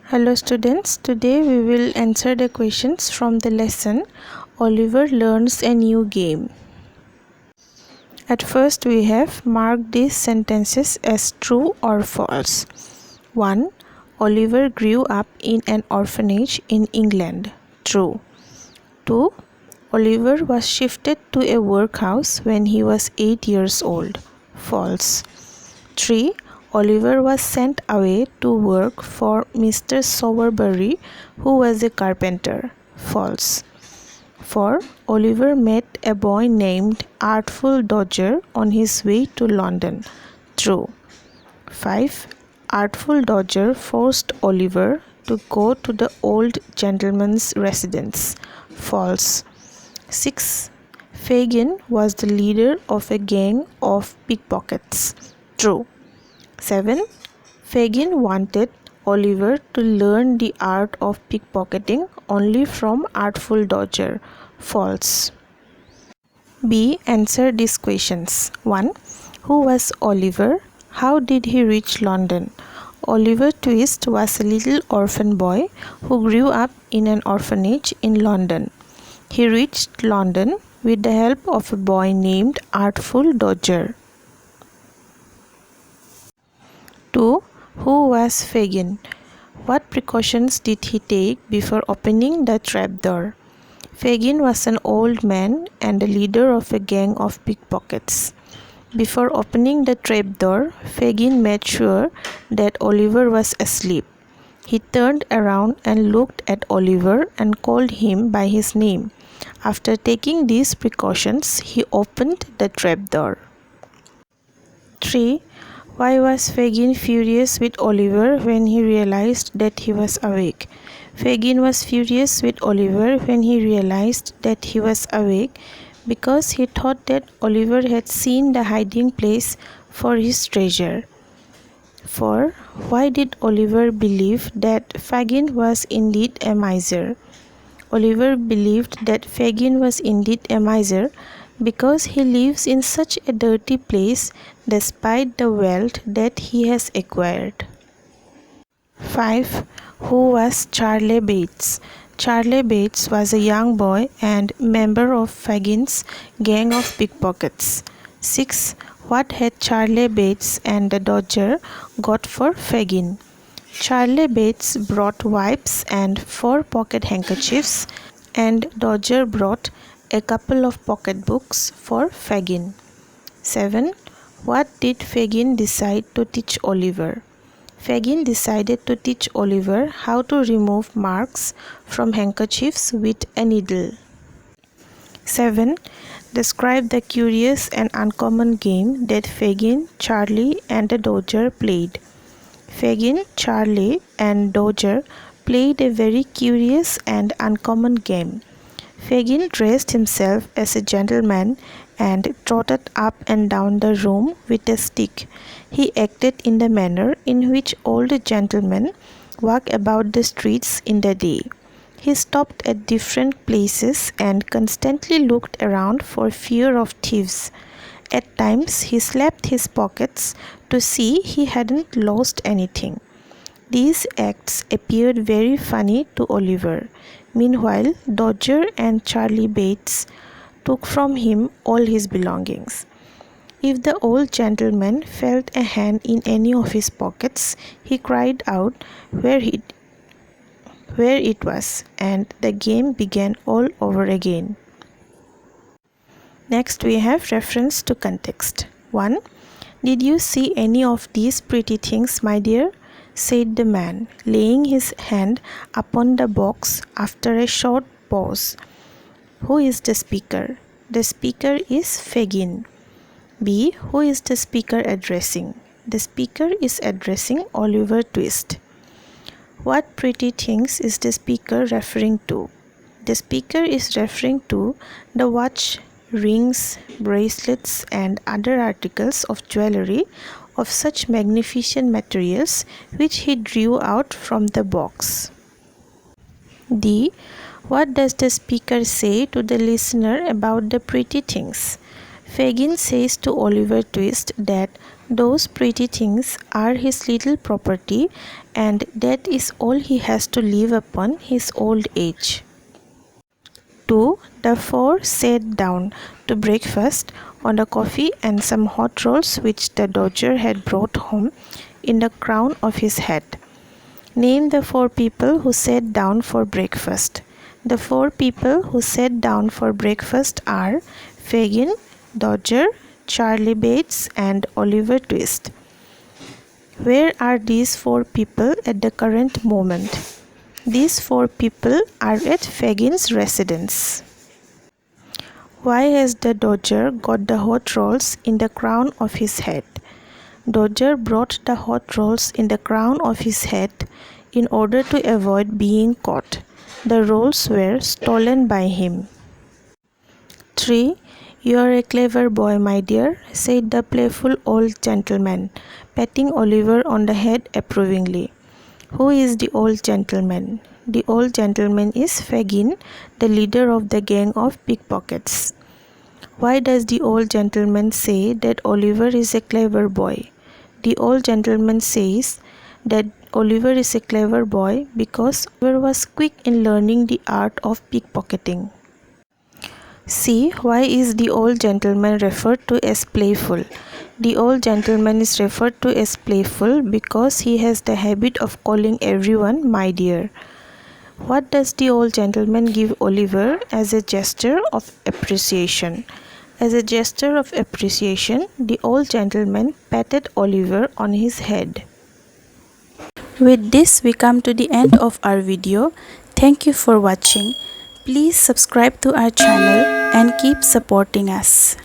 Hello students, today we will answer the questions from the lesson Oliver Learns a New Game. At first we have marked these sentences as true or false. 1. Oliver grew up in an orphanage in England. True. 2. Oliver was shifted to a workhouse when he was 8 years old. False. 3. Oliver was sent away to work for Mr. Sowerberry, who was a carpenter. False. 4. Oliver met a boy named Artful Dodger on his way to London. True. 5. Artful Dodger forced Oliver to go to the old gentleman's residence. False. 6. Fagin was the leader of a gang of pickpockets. True. 7. Fagin wanted Oliver to learn the art of pickpocketing only from Artful Dodger. False. B. Answer these questions. 1. Who was Oliver? How did he reach London? Oliver Twist was a little orphan boy who grew up in an orphanage in London. He reached London with the help of a boy named Artful Dodger. 2. Who was Fagin? What precautions did he take before opening the trapdoor? Fagin was an old man and the leader of a gang of pickpockets. Before opening the trapdoor, Fagin made sure that Oliver was asleep. He turned around and looked at Oliver and called him by his name. After taking these precautions, he opened the trapdoor. 3. Why was Fagin furious with Oliver when he realized that he was awake? Fagin was furious with Oliver when he realized that he was awake because he thought that Oliver had seen the hiding place for his treasure. 4. Why did Oliver believe that Fagin was indeed a miser? Oliver believed that Fagin was indeed a miser because he lives in such a dirty place despite the wealth that he has acquired. 5. Who was Charley Bates? Charley Bates was a young boy and member of Fagin's gang of pickpockets. 6. What had Charley Bates and the Dodger got for Fagin? Charley Bates brought wipes and 4 pocket handkerchiefs, and Dodger brought a couple of pocketbooks for Fagin. 7. What did Fagin decide to teach Oliver? Fagin decided to teach Oliver how to remove marks from handkerchiefs with a needle. 7. Describe the curious and uncommon game that Fagin, Charlie, and the Dodger played. Fagin, Charlie, and Dodger played a very curious and uncommon game. Fagin dressed himself as a gentleman and trotted up and down the room with a stick. He acted in the manner in which old gentlemen walk about the streets in the day. He stopped at different places and constantly looked around for fear of thieves. At times he slapped his pockets to see he hadn't lost anything. These acts appeared very funny to Oliver. Meanwhile, Dodger and Charley Bates took from him all his belongings. If the old gentleman felt a hand in any of his pockets, he cried out where it was, and the game began all over again. Next we have reference to context. 1. Did you see any of these pretty things, my dear? Said the man, laying his hand upon the box after a short pause. Who is the speaker? The speaker is Fagin. B. Who is the speaker addressing? The speaker is addressing Oliver Twist. What pretty things is the speaker referring to? The speaker is referring to the watch, rings, bracelets, and other articles of jewelry of such magnificent materials which he drew out from the box. D. What does the speaker say to the listener about the pretty things? Fagin says to Oliver Twist that Those pretty things are his little property, and that is all he has to live upon his old age. 2. The four sat down to breakfast on the coffee and some hot rolls which the Dodger had brought home in the crown of his hat. Name the four people who sat down for breakfast. The four people who sat down for breakfast are Fagin, Dodger, Charlie Bates, and Oliver Twist. Where are these four people at the current moment? These four people are at Fagin's residence. Why has the Dodger got the hot rolls in the crown of his head? Dodger brought the hot rolls in the crown of his head in order to avoid being caught. The rolls were stolen by him. 3. You are a clever boy, my dear, said the playful old gentleman, patting Oliver on the head approvingly. Who is the old gentleman? The old gentleman is Fagin, the leader of the gang of pickpockets. Why does the old gentleman say that Oliver is a clever boy? The old gentleman says that Oliver is a clever boy because Oliver was quick in learning the art of pickpocketing. See, why is the old gentleman referred to as playful? The old gentleman is referred to as playful because he has the habit of calling everyone my dear. What does the old gentleman give Oliver as a gesture of appreciation? As a gesture of appreciation, the old gentleman patted Oliver on his head. With this, we come to the end of our video. Thank you for watching. Please subscribe to our channel and keep supporting us.